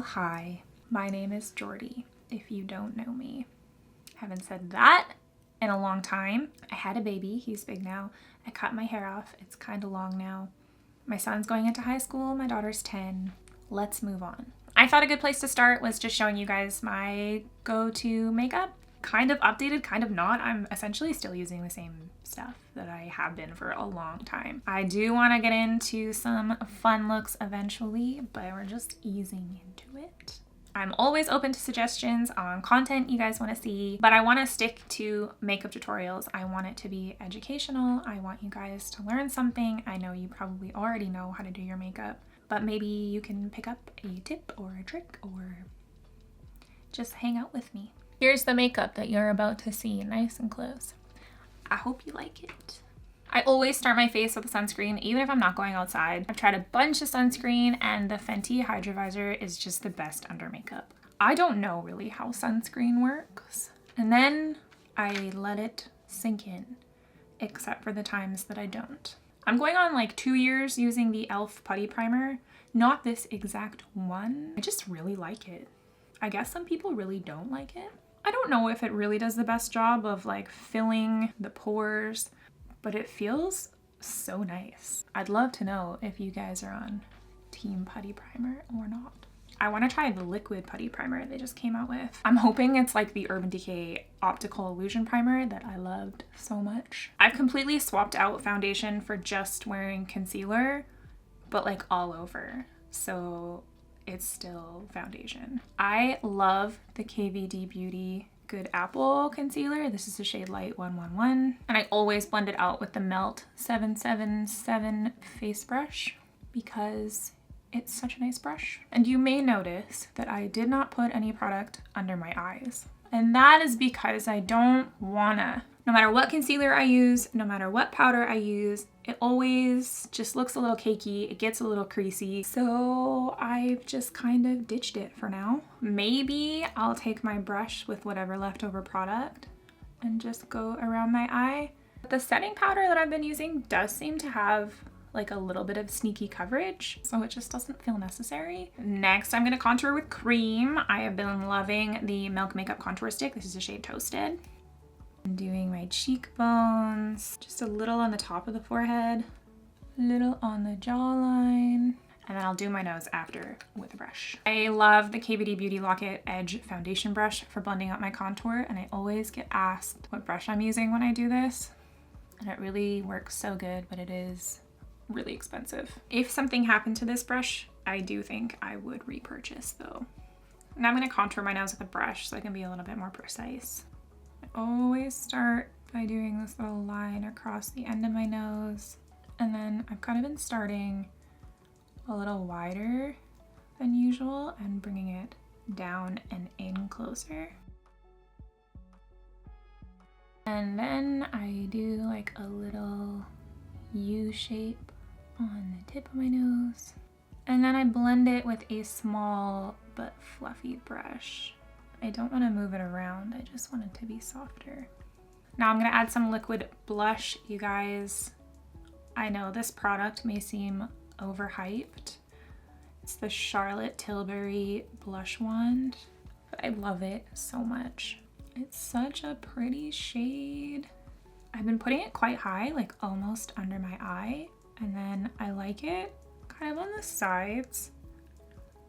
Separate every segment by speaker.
Speaker 1: hi, my name is Jordi, if you don't know me. Haven't said that in a long time. I had a baby, he's big now. I cut my hair off, it's kind of long now. My son's going into high school, my daughter's 10. Let's move on. I thought a good place to start was just showing you guys my go-to makeup. Kind of updated, kind of not. I'm essentially still using the same stuff that I have been for a long time. I do want to get into some fun looks eventually, but we're just easing into it. I'm always open to suggestions on content you guys want to see, but I want to stick to makeup tutorials. I want it to be educational. I want you guys to learn something. I know you probably already know how to do your makeup, but maybe you can pick up a tip or a trick or just hang out with me. Here's the makeup that you're about to see nice and close. I hope you like it. I always start my face with a sunscreen, even if I'm not going outside. I've tried a bunch of sunscreen and the Fenty Hydra Visor is just the best under makeup. I don't know really how sunscreen works. And then I let it sink in, except for the times that I don't. I'm going on like 2 years using the e.l.f. putty primer. Not this exact one. I just really like it. I guess some people really don't like it. I don't know if it really does the best job of like filling the pores, but it feels so nice. I'd love to know if you guys are on team putty primer or not. I want to try the liquid putty primer they just came out with. I'm hoping it's like the Urban Decay Optical Illusion Primer that I loved so much. I've completely swapped out foundation for just wearing concealer, but like all over. So it's still foundation. I love the KVD Beauty Good Apple concealer. This is the shade Light 111. And I always blend it out with the Melt 777 face brush because it's such a nice brush. And you may notice that I did not put any product under my eyes. And that is because I don't wanna. No matter what concealer I use, no matter what powder I use, it always just looks a little cakey, it gets a little creasy. So I've just kind of ditched it for now. Maybe I'll take my brush with whatever leftover product and just go around my eye. The setting powder that I've been using does seem to have like a little bit of sneaky coverage, so it just doesn't feel necessary. Next, I'm gonna contour with cream. I have been loving the Milk Makeup Contour Stick. This is the shade Toasted. I'm doing my cheekbones, just a little on the top of the forehead, a little on the jawline, and then I'll do my nose after with a brush. I love the KVD Beauty Lock-It Edge foundation brush for blending out my contour, and I always get asked what brush I'm using when I do this, and it really works so good, but it is really expensive. If something happened to this brush, I do think I would repurchase though. Now I'm gonna contour my nose with a brush so I can be a little bit more precise. I always start by doing this little line across the end of my nose, and then I've kind of been starting a little wider than usual and bringing it down and in closer. And then I do like a little U shape on the tip of my nose, and then I blend it with a small but fluffy brush. I don't want to move it around, I just want it to be softer. Now I'm going to add some liquid blush, you guys. I know this product may seem overhyped. It's the Charlotte Tilbury Blush Wand, but I love it so much. It's such a pretty shade. I've been putting it quite high, like almost under my eye, and then I like it kind of on the sides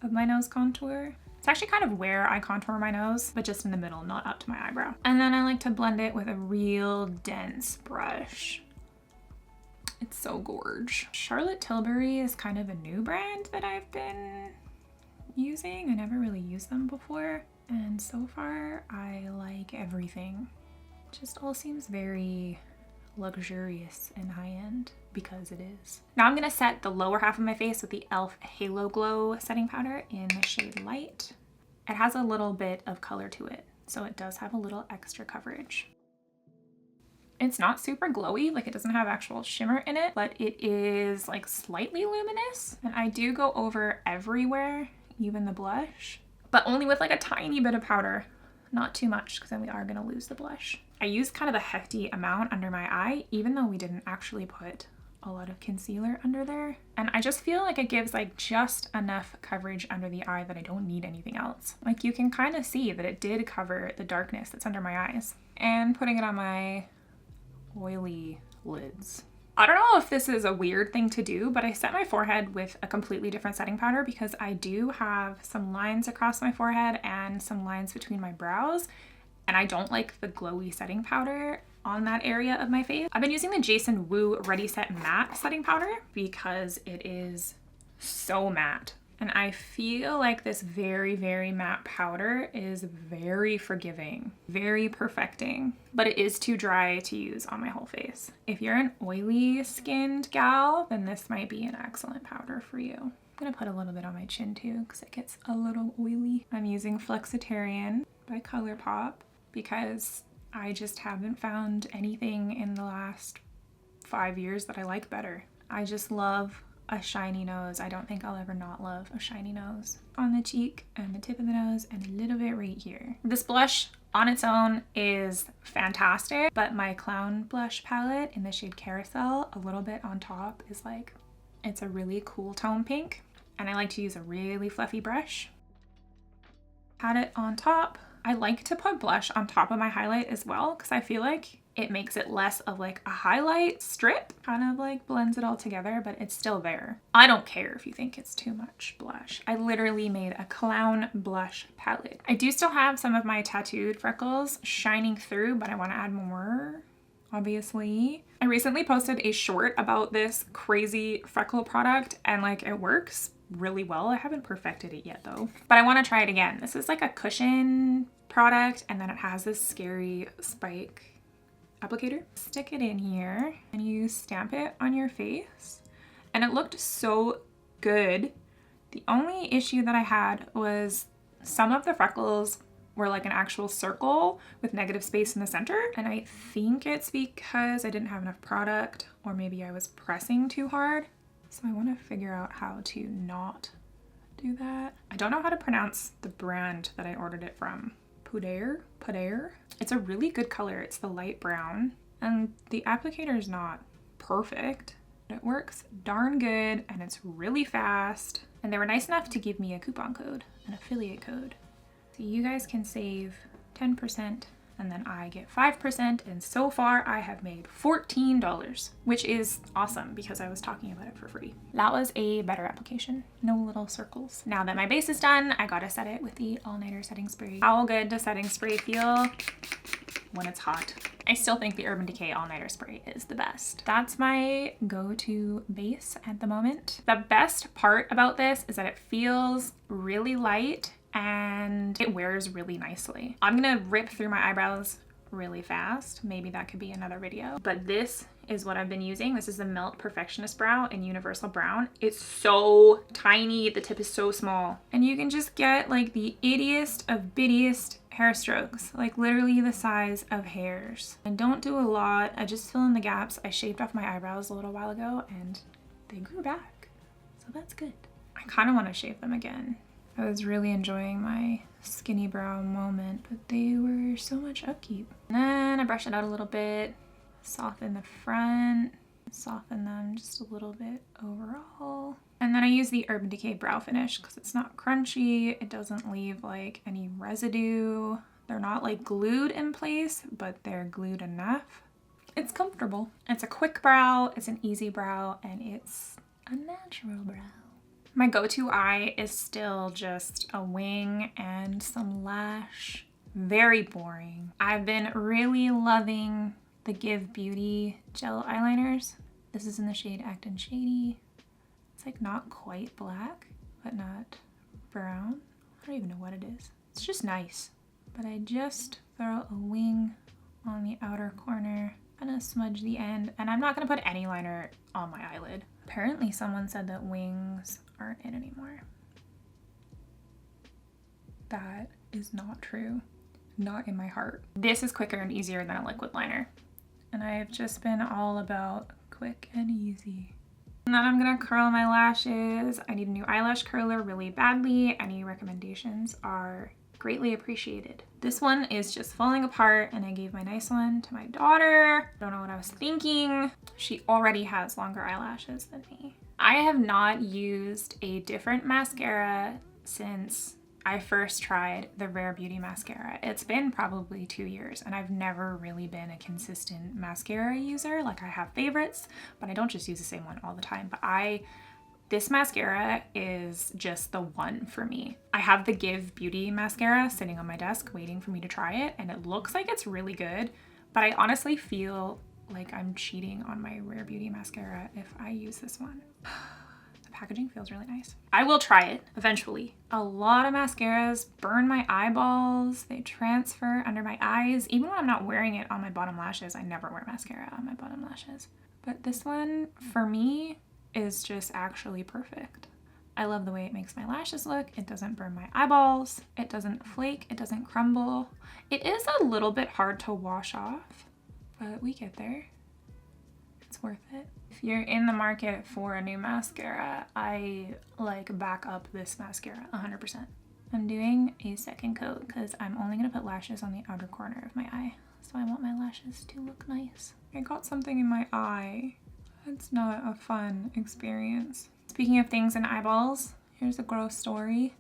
Speaker 1: of my nose contour. It's actually kind of where I contour my nose, but just in the middle, not up to my eyebrow. And then I like to blend it with a real dense brush. It's so gorge. Charlotte Tilbury is kind of a new brand that I've been using. I never really used them before, and so far I like everything. Just all seems very luxurious and high-end because it is. Now I'm gonna set the lower half of my face with the e.l.f. Halo Glow setting powder in the shade Light. It has a little bit of color to it, so it does have a little extra coverage. It's not super glowy, like it doesn't have actual shimmer in it, but it is like slightly luminous. And I do go over everywhere, even the blush, but only with like a tiny bit of powder. Not too much, because then we are gonna lose the blush. I used kind of a hefty amount under my eye, even though we didn't actually put a lot of concealer under there. And I just feel like it gives like just enough coverage under the eye that I don't need anything else. Like you can kind of see that it did cover the darkness that's under my eyes. And putting it on my oily lids. I don't know if this is a weird thing to do, but I set my forehead with a completely different setting powder because I do have some lines across my forehead and some lines between my brows. And I don't like the glowy setting powder on that area of my face. I've been using the Jason Wu Ready Set Matte setting powder because it is so matte. And I feel like this very, very matte powder is very forgiving, very perfecting, but it is too dry to use on my whole face. If you're an oily skinned gal, then this might be an excellent powder for you. I'm gonna put a little bit on my chin too because it gets a little oily. I'm using Flexitarian by ColourPop because I just haven't found anything in the last 5 years that I like better. I just love a shiny nose. I don't think I'll ever not love a shiny nose. On the cheek and the tip of the nose and a little bit right here. This blush on its own is fantastic, but my Clown blush palette in the shade Carousel, a little bit on top is like, it's a really cool tone pink, and I like to use a really fluffy brush. Pat it on top. I like to put blush on top of my highlight as well because I feel like it makes it less of like a highlight strip, kind of like blends it all together, but it's still there. I don't care if you think it's too much blush. I literally made a Clown blush palette. I do still have some of my tattooed freckles shining through, but I want to add more, obviously. I recently posted a short about this crazy freckle product and like it works really well. I haven't perfected it yet though, but I want to try it again. This is like a cushion product and then it has this scary spike applicator. Stick it in here and you stamp it on your face and it looked so good. The only issue that I had was some of the freckles were like an actual circle with negative space in the center, and I think it's because I didn't have enough product or maybe I was pressing too hard. So I want to figure out how to not do that. I don't know how to pronounce the brand that I ordered it from. Puder? It's a really good color. It's the light brown and the applicator is not perfect. It works darn good and it's really fast. And they were nice enough to give me a coupon code, an affiliate code. So you guys can save 10% and then I get 5%. And so far I have made $14, which is awesome because I was talking about it for free. That was a better application. No little circles. Now that my base is done, I gotta set it with the All Nighter setting spray. How good does setting spray feel when it's hot? I still think the Urban Decay All Nighter spray is the best. That's my go-to base at the moment. The best part about this is that it feels really light and it wears really nicely. I'm gonna rip through my eyebrows really fast. Maybe that could be another video, but this is what I've been using. This is the Melt Perfectionist Brow in Universal Brown. It's so tiny, the tip is so small. And you can just get like the ittiest of bittiest hair strokes, like literally the size of hairs. I don't do a lot, I just fill in the gaps. I shaved off my eyebrows a little while ago and they grew back, so that's good. I kind of want to shave them again. I was really enjoying my skinny brow moment, but they were so much upkeep. And then I brush it out a little bit, soften the front, soften them just a little bit overall. And then I use the Urban Decay Brow Finish because it's not crunchy, it doesn't leave like any residue. They're not like glued in place, but they're glued enough. It's comfortable. It's a quick brow, it's an easy brow, and it's a natural brow. My go-to eye is still just a wing and some lash. Very boring. I've been really loving the Give Beauty gel eyeliners. This is in the shade Actin Shady. It's like not quite black, but not brown. I don't even know what it is. It's just nice. But I just throw a wing on the outer corner. I'm gonna smudge the end, and I'm not gonna put any liner on my eyelid. Apparently someone said that wings aren't in anymore. That is not true. Not in my heart. This is quicker and easier than a liquid liner. And I've just been all about quick and easy. And then I'm gonna curl my lashes. I need a new eyelash curler really badly. Any recommendations are Greatly appreciated. This one is just falling apart and I gave my nice one to my daughter. Don't know what I was thinking. She already has longer eyelashes than me. I have not used a different mascara since I first tried the Rare Beauty mascara. It's been probably 2 years and I've never really been a consistent mascara user. Like I have favorites, but I don't just use the same one all the time. But this mascara is just the one for me. I have the Give Beauty mascara sitting on my desk waiting for me to try it, and it looks like it's really good, but I honestly feel like I'm cheating on my Rare Beauty mascara if I use this one. The packaging feels really nice. I will try it eventually. A lot of mascaras burn my eyeballs. They transfer under my eyes. Even when I'm not wearing it on my bottom lashes, I never wear mascara on my bottom lashes. But this one, for me, is just actually perfect. I love the way it makes my lashes look. It doesn't burn my eyeballs. It doesn't flake. It doesn't crumble. It is a little bit hard to wash off, but we get there. It's worth it. If you're in the market for a new mascara, I back up this mascara 100%. I'm doing a second coat because I'm only gonna put lashes on the outer corner of my eye. So I want my lashes to look nice. I got something in my eye. It's not a fun experience. Speaking of things in eyeballs, here's a gross story.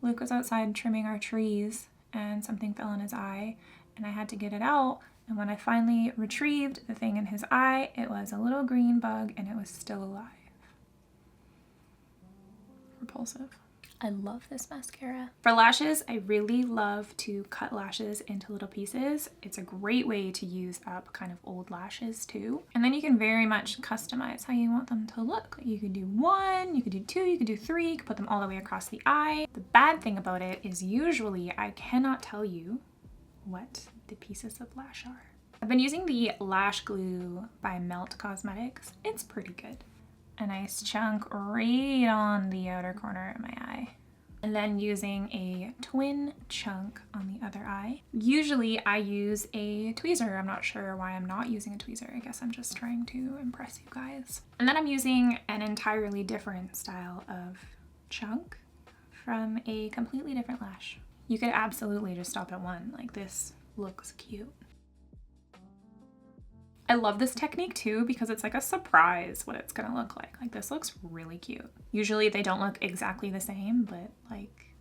Speaker 1: Luke was outside trimming our trees and something fell in his eye and I had to get it out. And when I finally retrieved the thing in his eye, it was a little green bug and it was still alive. Repulsive. I love this mascara. For lashes, I really love to cut lashes into little pieces. It's a great way to use up kind of old lashes too. And then you can very much customize how you want them to look. You could do 1, you could do 2, you could do 3, you could put them all the way across the eye. The bad thing about it is usually I cannot tell you what the pieces of lash are. I've been using the lash glue by Melt Cosmetics. It's pretty good. A nice chunk right on the outer corner of my eye. And then using a twin chunk on the other eye. Usually I use a tweezer. I'm not sure why I'm not using a tweezer. I guess I'm just trying to impress you guys. And then I'm using an entirely different style of chunk from a completely different lash. You could absolutely just stop at one. Like, this looks cute. I love this technique too because it's like a surprise what it's gonna look like. Like, this looks really cute. Usually they don't look exactly the same, but like,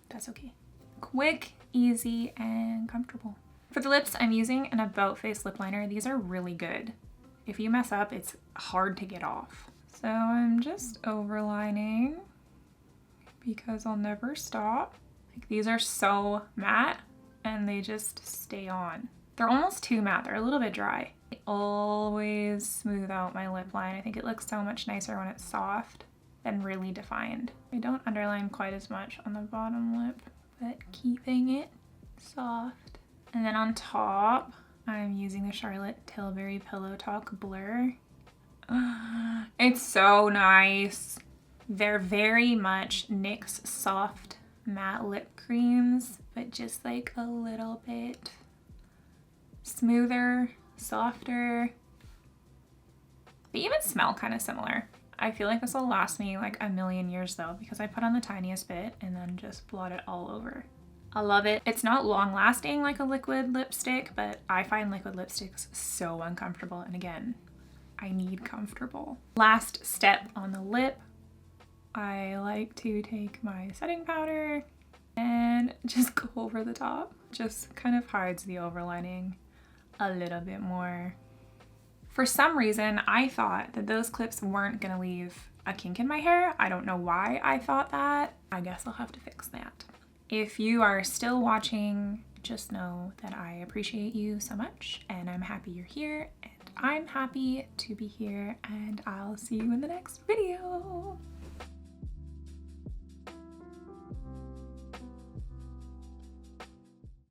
Speaker 1: that's okay. Quick, easy, and comfortable. For the lips, I'm using an About Face lip liner. These are really good. If you mess up, it's hard to get off. So I'm just overlining because I'll never stop. Like, these are so matte and they just stay on. They're almost too matte, they're a little bit dry. I always smooth out my lip line. I think it looks so much nicer when it's soft than really defined. I don't underline quite as much on the bottom lip, but keeping it soft. And then on top, I'm using the Charlotte Tilbury Pillow Talk Blur. It's so nice. They're very much NYX soft matte lip creams, but just like a little bit smoother, softer. They even smell kind of similar. I feel like this will last me like a million years though, because I put on the tiniest bit and then just blot it all over. I love it. It's not long lasting like a liquid lipstick, but I find liquid lipsticks so uncomfortable. And again, I need comfortable. Last step on the lip, I like to take my setting powder and just go over the top. Just kind of hides the overlining a little bit more. For some reason, I thought that those clips weren't gonna leave a kink in my hair. I don't know why I thought that. I guess I'll have to fix that. If you are still watching, just know that I appreciate you so much and I'm happy you're here and I'm happy to be here, and I'll see you in the next video.